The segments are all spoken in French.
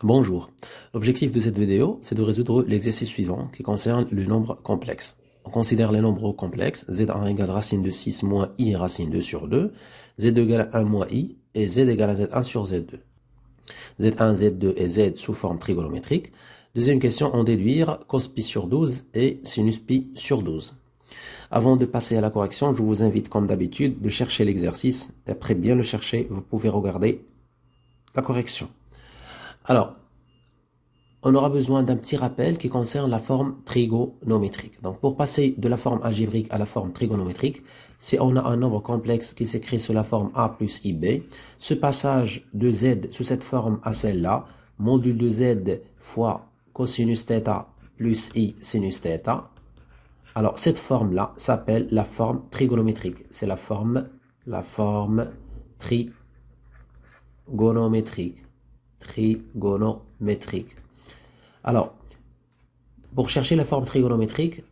Bonjour. L'objectif de cette vidéo, c'est de résoudre l'exercice suivant qui concerne le nombre complexe. On considère les nombres complexes, z1 égale racine de 6 moins i racine 2 sur 2, z2 égale 1 moins i, et z égale à z1 sur z2. z1, z2 et z sous forme trigonométrique. Deuxième question, en déduire cos pi sur 12 et sinus pi sur 12. Avant de passer à la correction, je vous invite comme d'habitude de chercher l'exercice. Après bien le chercher, vous pouvez regarder la correction. Alors, on aura besoin d'un petit rappel qui concerne la forme trigonométrique. Donc, pour passer de la forme algébrique à la forme trigonométrique, si on a un nombre complexe qui s'écrit sous la forme a plus ib, ce passage de z sous cette forme à celle-là, module de z fois cosinus θ plus i sinus θ, alors cette forme-là s'appelle la forme trigonométrique. C'est la forme trigonométrique. Alors, pour chercher la forme trigonométrique,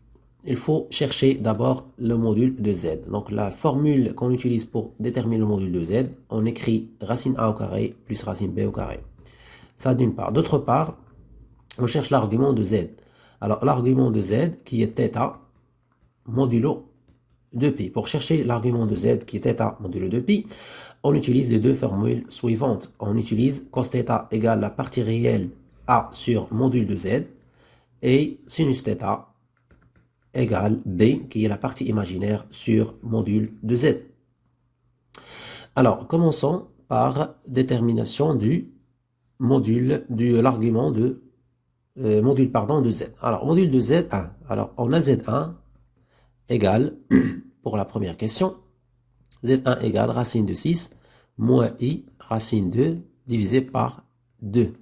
il faut chercher d'abord le module de z. Donc, la formule qu'on utilise pour déterminer le module de z, on écrit racine a au carré plus racine b au carré. Ça d'une part. D'autre part, on cherche l'argument de z. Alors, l'argument de z qui est θ modulo 2pi. Pour chercher l'argument de z qui est θ modulo 2pi, on utilise les deux formules suivantes. On utilise cos θ égale la partie réelle a sur module de z, et sinus θ égale b, qui est la partie imaginaire sur module de z. Alors, commençons par détermination du module, de l'argument de de z. Alors, module de z1. Alors, on a z1 égale, pour la première question, z1 égale racine de 6 moins i racine 2 divisé par 2.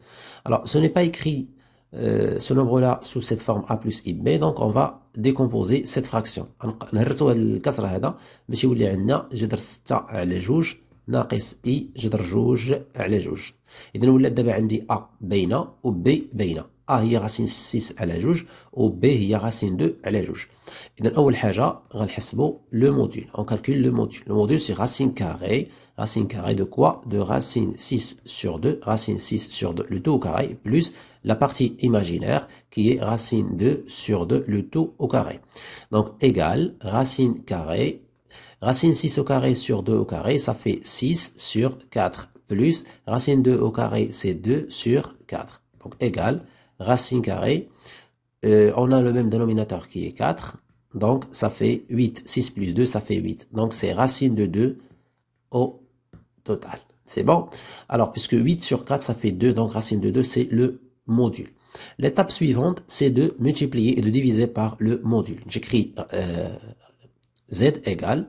Alors, ce n'est pas écrit ce nombre-là sous cette forme a plus ib, donc on va décomposer cette fraction. نهرسوا الكسرة هذا باش يولي عندنا جذر 6 على 2 ناقص i جذر 2 على 2. إذا ولات دابا عندي a باينة و b باينة. a هي راسين 6 على 2 و b هي راسين 2 على 2. إذا أول حاجة غنحسبوا لو موديل. On calcule le module. Le module c'est racine carrée. Racine carrée de quoi? De racine 6 sur 2, racine 6 sur 2, le tout au carré, plus la partie imaginaire qui est racine 2 sur 2, le tout au carré. Donc, égale racine carrée, racine 6 au carré sur 2 au carré, ça fait 6 sur 4, plus racine 2 au carré, c'est 2 sur 4. Donc, égale racine carrée, on a le même dénominateur qui est 4, donc ça fait 8, 6 plus 2, ça fait 8. Donc, c'est racine de 2 au total. C'est bon? Alors, puisque 8 sur 4, ça fait 2, donc racine de 2, c'est le module. L'étape suivante, c'est de multiplier et de diviser par le module. J'écris z égale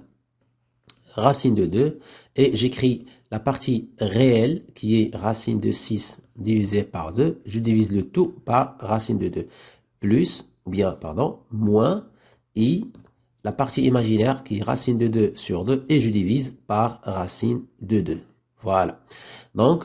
racine de 2, et j'écris la partie réelle qui est racine de 6 divisé par 2. Je divise le tout par racine de 2. Plus, ou bien, pardon, moins i, la partie imaginaire qui est racine de 2 sur 2, et je divise par racine de 2. Voilà. Donc,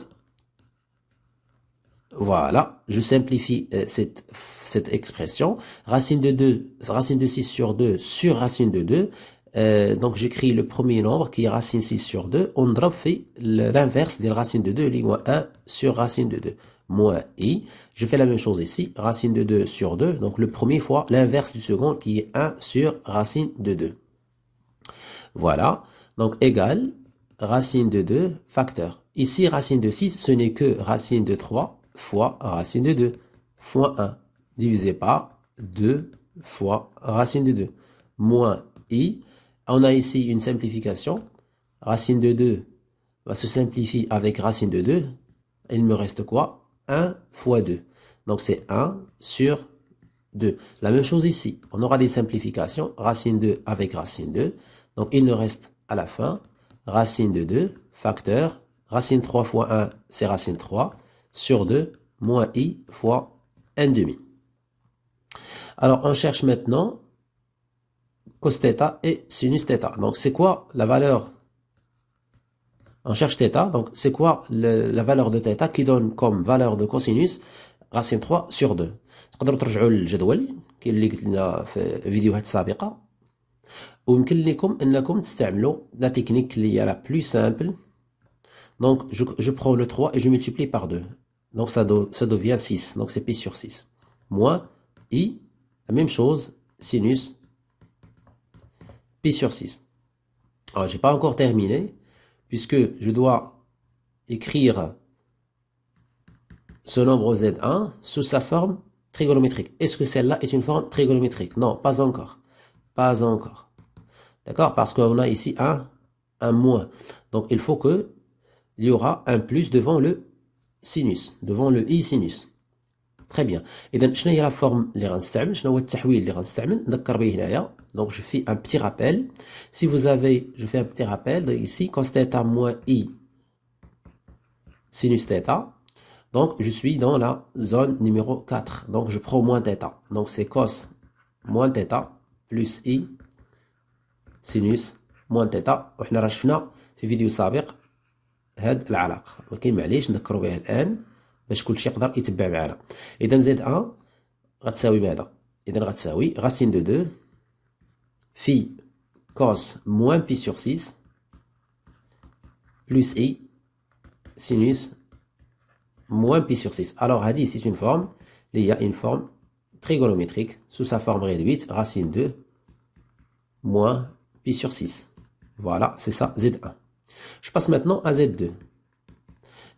voilà, je simplifie cette expression. Racine de 2, racine de 6 sur 2 sur racine de 2. Donc, j'écris le premier nombre qui est racine 6 sur 2. On drop fait l'inverse de racine de 2, l'égale 1 sur racine de 2. Moins i. Je fais la même chose ici. Racine de 2 sur 2. Donc, le premier fois l'inverse du second qui est 1 sur racine de 2. Voilà. Donc, égale racine de 2 facteur. Ici, racine de 6, ce n'est que racine de 3 fois racine de 2 fois 1 divisé par 2 fois racine de 2 moins i. On a ici une simplification. Racine de 2 va se simplifier avec racine de 2. Il me reste quoi? 1 fois 2. Donc c'est 1 sur 2. La même chose ici. On aura des simplifications. Racine 2 avec racine 2. Donc il nous reste à la fin racine de 2 facteur. Racine 3 fois 1, c'est racine 3 sur 2 moins i fois 1 demi. Alors, on cherche maintenant cos θ et sinus θ. Donc, c'est quoi la valeur? On cherche θ, donc c'est quoi la valeur de θ qui donne comme valeur de cosinus racine 3 sur 2. تقدروا ترجعوا للجدول كاين اللي قلت لنا في فيديوهات سابقة، ويمكن لكم انكم تستعملوا la technique اللي هي la plus simple. Donc, je prends le 3 et je multiplie par 2. Donc ça devient 6. Donc c'est pi sur 6. Moins I, la même chose, sinus pi sur 6. Alors, je n'ai pas encore terminé, puisque je dois écrire ce nombre Z1 sous sa forme trigonométrique. Est-ce que celle-là est une forme trigonométrique? Non, pas encore. Pas encore. D'accord? Parce qu'on a ici un moins. Donc, il faut que il y aura un plus devant le sinus, devant le I sinus. Très bien. إذا شنو هي la forme اللي غنستعمل؟ شنو هو التحويل اللي غنستعمل؟ نذكر به هنايا. Donc je fais un petit rappel. Si vous avez, je fais un petit rappel ici cos θ moins I sinus θ. Donc je suis dans la zone numéro 4. Donc je prends moins θ. Donc c'est cos moins θ plus I sinus moins θ. وحنا راه شفنا في فيديو سابق هاد العلاقة، ولكن معليش نذكروا بها الآن باش كلشي يقدر يتبع معنا. إذا زد أ غتساوي ماذا؟ إذا غتساوي racine de 2 في cos moins pi sur 6 plus I sinus moins pi sur 6. Alors هذه c'est une forme اللي هي une forme trigonométrique sous sa forme réduite racine 2 moins pi sur 6. Voilà, c'est ça Z1. Je passe maintenant à Z2.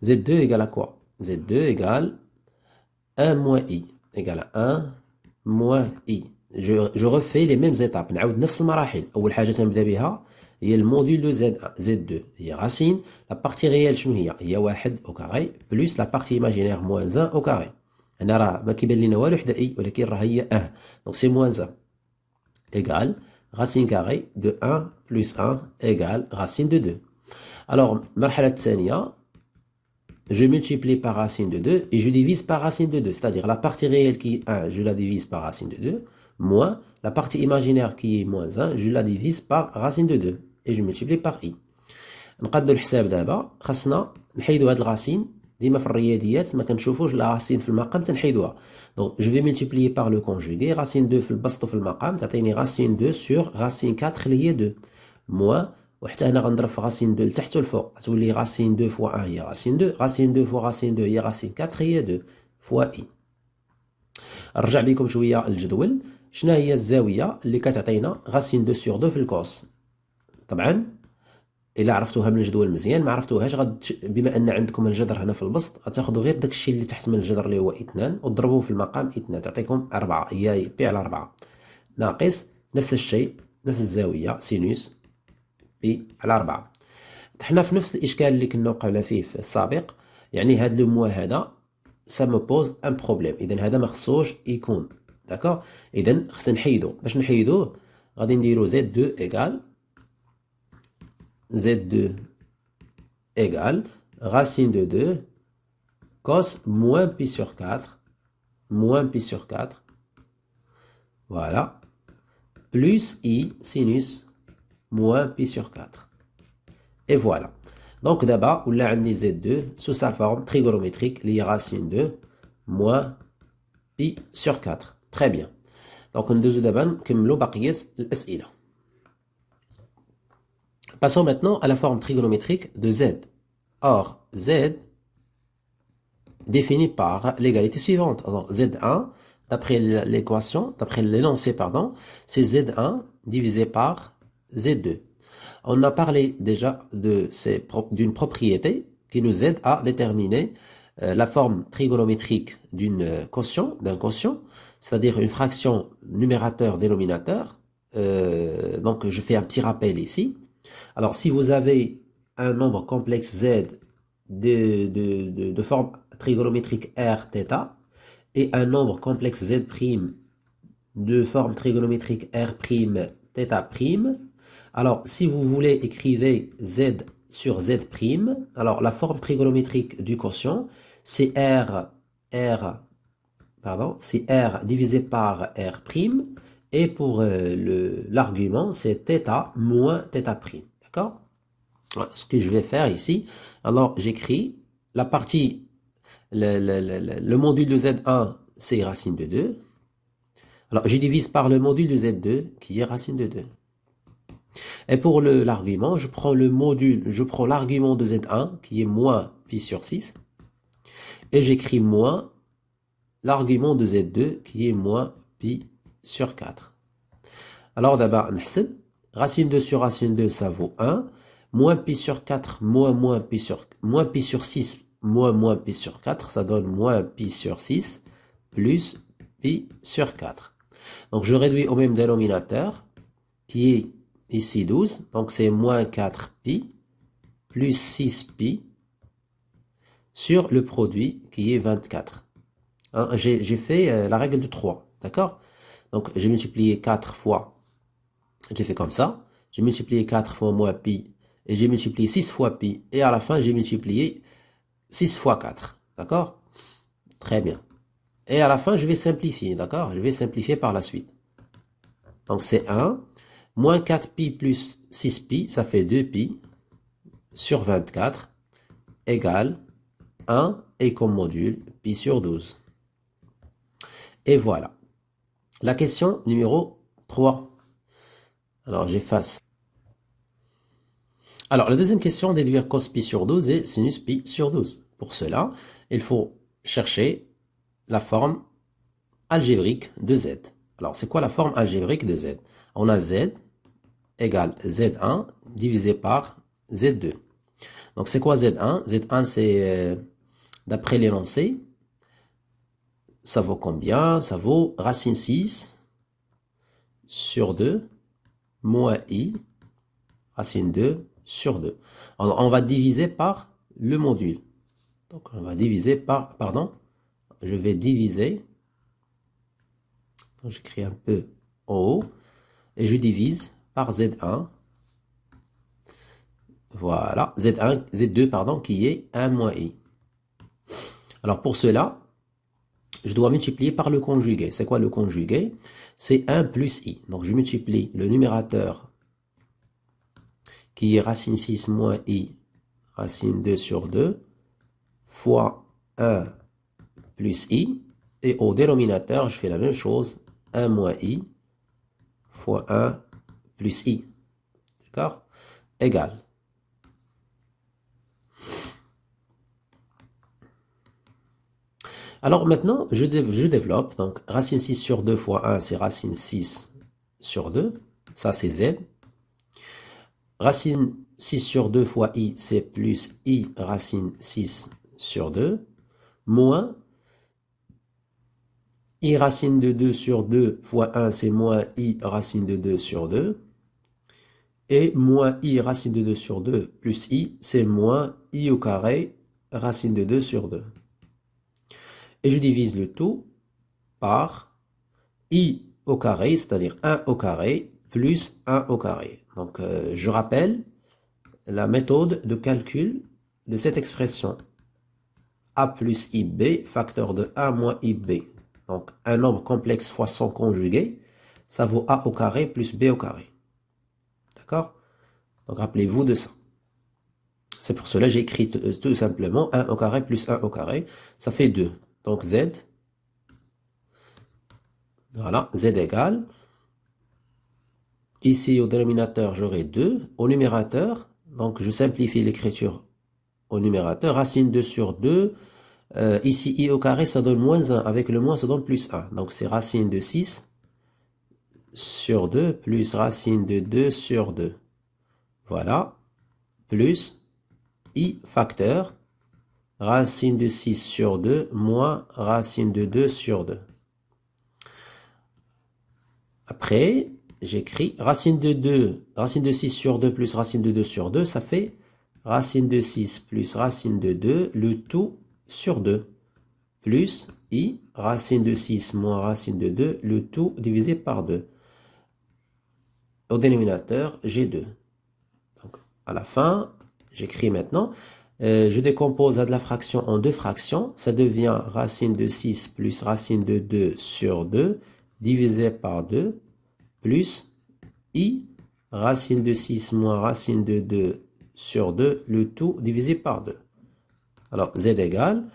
Z2 égale à quoi? Z2 égale 1 moins I égale à 1 moins I. Je refais les mêmes étapes. نعاود نفس المراحل. أول حاجة تنبدا بها هي الموديل de Z2 هي racine. La partie réelle شنو هي؟ هي 1 au carré plus la partie imaginaire moins 1 au carré. هنا راه ما كيبان لنا والو حدا I ولكن راه هي 1. Donc c'est moins 1 égale racine carrée de 1 plus 1 égale racine de 2. Alors, المرحلة الثانية je multiplie par racine de 2 et je divise par racine de 2. C'est-à-dire la partie réelle qui est 1, je la divise par racine de 2, moins la partie imaginaire qui est moins 1, je la divise par racine de 2. Et je multiplie par i. نقادو الحساب دابا خاصنا نحيدو هاد الرacine ديما في الرياضيات ما كنشوفوش الرacine في المقام تنحيدوها. Donc je vais multiplier par le conjugué racine 2 في البسط وفي المقام تعطيني racine 2 sur racine 4 اللي هي 2 moins وحتى هنا غنضرب في راسين 2 لتحت والفوق تولي راسين 2 فوا 1 هي راسين 2 راسين 2 فوا راسين 2 هي راسين 4 هي 2 فوا اي. نرجع بكم شويه الجدول. شنو هي الزاويه اللي كتعطينا راسين 2 سور 2 في الكوس؟ طبعا الا عرفتوها من الجدول مزيان، ما عرفتوهاش بما ان عندكم الجذر هنا في البسط غتاخذوا غير داكشي اللي تحت من الجذر اللي هو 2 وتضربوه في المقام 2 تعطيكم 4 هي بي على 4 ناقص نفس الشيء نفس الزاويه سينوس بي على 4. حنا في نفس الاشكال اللي كنا وقعنا فيه في السابق، يعني هاد لو موا هذا سا مو بوز ان بروبليم. اذا هذا ما خصوش يكون داكوغ. اذا خصنا نحيدو. باش نحيدوه غادي نديرو زد 2 ايكال Z2 égale racine de 2 cos moins pi sur 4 moins pi sur 4 voilà plus i sinus moins pi sur 4 et voilà. Donc d'abord on a Z2 sous sa forme trigonométrique liée racine 2 moins pi sur 4. Très bien. Donc on a d'abord نكملوا بقية الأسئلة. Passons maintenant à la forme trigonométrique de Z. Or, Z défini par l'égalité suivante. Alors, Z1, d'après l'équation, d'après l'énoncé, pardon, c'est Z1 divisé par Z2. On a parlé déjà d'une propriété qui nous aide à déterminer la forme trigonométrique d'un quotient, c'est-à-dire une fraction numérateur-dénominateur. Donc, je fais un petit rappel ici. Alors, si vous avez un nombre complexe Z de forme trigonométrique Rθ et un nombre complexe Z' de forme trigonométrique R'θ', alors si vous voulez écrivez Z sur Z', alors la forme trigonométrique du quotient c'est c'est R divisé par R'. Et pour l'argument, c'est θ moins θ'. D'accord? Ce que je vais faire ici, alors j'écris la partie, le module de Z1, c'est racine de 2. Alors je divise par le module de Z2, qui est racine de 2. Et pour l'argument, je prends l'argument de Z1, qui est moins pi sur 6. Et j'écris moins l'argument de Z2 qui est moins pi sur 4. Alors d'abord, نحسب. Racine 2 sur racine 2, ça vaut 1. Moins pi sur 4, moins pi sur 6, moins pi sur 4, ça donne moins pi sur 6, plus pi sur 4. Donc je réduis au même dénominateur, qui est ici 12. Donc c'est moins 4 pi, plus 6 pi, sur le produit qui est 24. Hein, j'ai fait la règle de 3, d'accord? Donc j'ai multiplié 4 fois, j'ai fait comme ça, j'ai multiplié 4 fois moins pi, et j'ai multiplié 6 fois pi, et à la fin j'ai multiplié 6 fois 4, d'accord? Très bien. Et à la fin je vais simplifier, d'accord? Je vais simplifier par la suite. Donc c'est 1, moins 4 pi plus 6 pi, ça fait 2 pi, sur 24, égale 1, et comme module, pi sur 12. Et voilà. La question numéro 3. Alors j'efface. Alors la deuxième question, déduire cos pi sur 12 et sinus pi sur 12. Pour cela, il faut chercher la forme algébrique de Z. Alors c'est quoi la forme algébrique de Z? On a Z égale Z1 divisé par Z2. Donc c'est quoi Z1? Z1 c'est, d'après l'énoncé, ça vaut combien? Ça vaut racine 6 sur 2 moins I racine 2 sur 2. On va diviser par le module. Donc on va diviser par, pardon, je vais diviser, j'écris un peu en haut, et je divise par Z1. Voilà, Z2, pardon, qui est 1 moins I. Alors pour cela, je dois multiplier par le conjugué. C'est quoi le conjugué? C'est 1 plus I. Donc je multiplie le numérateur qui est racine 6 moins I, racine 2 sur 2, fois 1 plus I. Et au dénominateur, je fais la même chose, 1 moins I, fois 1 plus I. D'accord? Égal. Alors maintenant, je développe. Donc, racine 6 sur 2 fois 1, c'est racine 6 sur 2. Ça, c'est Z. Racine 6 sur 2 fois I, c'est plus I racine 6 sur 2. Moins I racine de 2 sur 2 fois 1, c'est moins I racine de 2 sur 2. Et moins I racine de 2 sur 2 plus I, c'est moins I au carré racine de 2 sur 2. Et je divise le tout par I au carré, c'est-à-dire 1 au carré, plus 1 au carré. Donc, je rappelle la méthode de calcul de cette expression. A plus IB, facteur de 1 moins IB. Donc, un nombre complexe fois son conjugué, ça vaut A au carré plus B au carré. D'accord? Donc, rappelez-vous de ça. C'est pour cela que j'ai écrit tout simplement 1 au carré plus 1 au carré. Ça fait 2. Donc, Z. Voilà, Z égale. Ici, au dénominateur, j'aurai 2. Au numérateur, donc je simplifie l'écriture au numérateur. Racine 2 sur 2. Ici, I au carré, ça donne moins 1. Avec le moins, ça donne plus 1. Donc, c'est racine de 6 sur 2 plus racine de 2 sur 2. Voilà. Plus I facteur. Racine de 6 sur 2 moins racine de 2 sur 2. Après, j'écris racine de 6 sur 2 plus racine de 2 sur 2, ça fait racine de 6 plus racine de 2, le tout sur 2, plus I, racine de 6 moins racine de 2, le tout divisé par 2. Au dénominateur, j'ai 2. Donc, à la fin, j'écris maintenant, je décompose la fraction en deux fractions, ça devient racine de 6 plus racine de 2 sur 2, divisé par 2, plus I, racine de 6 moins racine de 2 sur 2, le tout divisé par 2. Alors, Z égale,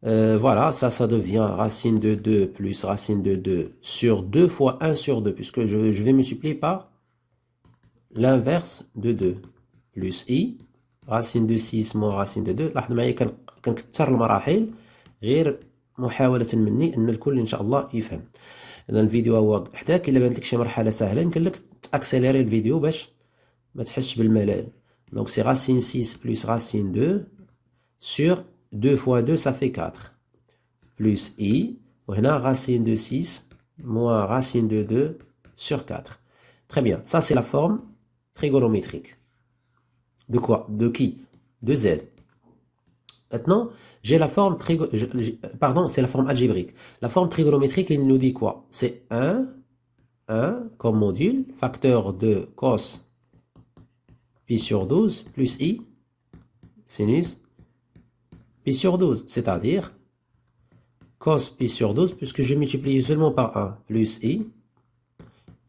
voilà, ça devient racine de 2 plus racine de 2 sur 2 fois 1 sur 2, puisque je vais multiplier par l'inverse de 2, plus I, racine de 6 moins racine de 2. لاحظوا معايا كنكثر المراحل غير محاولة مني أن الكل إن شاء الله يفهم. إذا الفيديو هو حداك، إلا بانت لك شي مرحلة سهلة يمكن لك تأكسيليري الفيديو باش ما تحسش بالملل. دونك سي racine 6 plus racine 2 sur 2 fois 2 ça fait 4 plus i, وهنا racine de 6 moins racine de 2 sur 4. Très bien, ça c'est la forme trigonométrique. De quoi? De qui? De z. Maintenant, j'ai la forme pardon, c'est la forme algébrique. La forme trigonométrique, il nous dit quoi? C'est 1 comme module, facteur de cos pi sur 12 plus i sinus pi sur 12, c'est-à-dire cos pi sur 12, puisque je multiplie seulement par 1, plus i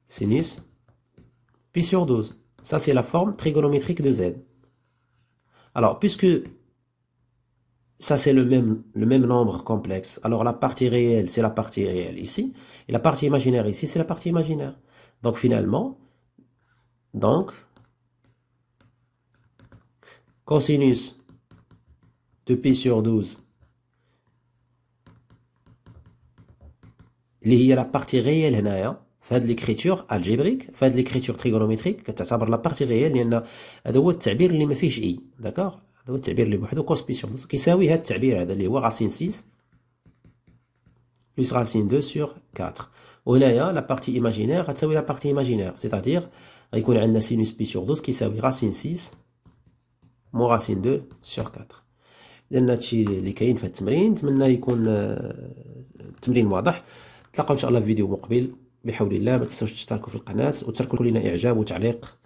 sinus pi sur 12. Ça, c'est la forme trigonométrique de z. Alors, puisque ça, c'est le même nombre complexe, alors la partie réelle, c'est la partie réelle ici, et la partie imaginaire ici, c'est la partie imaginaire. Donc, finalement, cosinus de pi sur 12, اللي هي la partie réelle هنايا في هذه l'écriture algébrique، في هذه l'écriture trigonométrique كتعتبر la partie réelle، لأن هذا هو التعبير اللي ما فيهش اي. داكوغ، هذا هو التعبير اللي بوحدو كوس بي سور 12 كيساوي هذا التعبير هذا اللي هو راسين 6 بلس راسين 2 سور 4. وهنايا لا بارتي ايماجينير غتساوي لا بارتي ايماجينير، سيتادير غيكون عندنا سينوس بي سور 12 كيساوي راسين 6 مو راسين 2 سور 4. لأن هادشي اللي كاين في هاد التمرين، نتمنى يكون التمرين واضح. نتلاقاو ان شاء الله في فيديو مقبل بحول الله. ما تنساوش تشتركوا في القناة وتركوا لنا اعجاب وتعليق